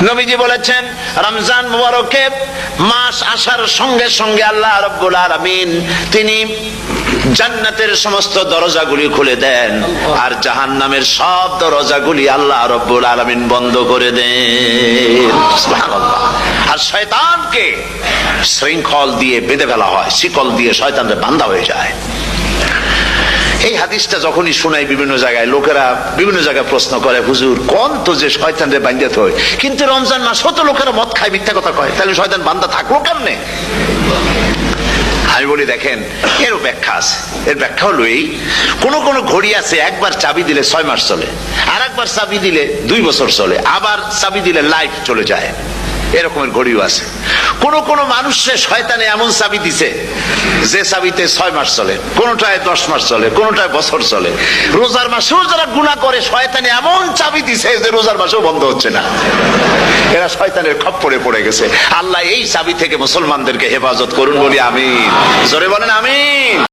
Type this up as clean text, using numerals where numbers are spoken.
নবীজি বলেছেন রমজান মুবারকে মাস আসার সঙ্গে সঙ্গে আল্লাহ রাব্বুল আলামিন তিনি জান্নাতের সমস্ত দরজাগুলি খুলে দেন আর জাহান্নামের সব দরজাগুলি আল্লাহ রাব্বুল আলামিন বন্ধ করে দেন। সুবহানাল্লাহ। আর শয়তানকে শৃঙ্খল দিয়ে বেঁধে ফেলা হয়, শিকল দিয়ে শয়তানরে বাঁধা হয়ে যায়। এই হাদিসটা যখনই শোনাই বিভিন্ন জায়গায় লোকেরা বিভিন্ন জায়গায় প্রশ্ন করে, হুজুর কোন তো যে শয়তানরে বাঁধতে হয়, কিন্তু রমজান মাস হতো লোকেরা মদ খায়, মিথ্যা কথা কয়, তাহলে শয়তান বাঁধা থাকলো কেমনে? আমি বলি দেখেন, এরও ব্যাখ্যা আছে। এর ব্যাখ্যা হলো এই, কোন কোন ঘড়ি আছে একবার চাবি দিলে 6 মাস চলে, আর একবার চাবি দিলে 2 বছর চলে, আবার চাবি দিলে লাইফ চলে যায়, এরকমের ঘড়িও আছে। কোন কোন মানুষের শয়তানে এমন চাবি দিছে যে চাবিতে 6 মাস চলে, কোনটায় 10 মাস চলে, কোনটায় বছর চলে। রোজার মাসেও যারা গুনাহ করে শয়তানে এমন চাবি দিছে যে রোজার মাসেও বন্ধ হচ্ছে না। এরা শয়তানের খপ্পরে পড়ে গেছে। আল্লাহ এই চাবি থেকে মুসলমানদেরকে হেফাজত করুন বলি আমিন। জোরে বলেন আমিন।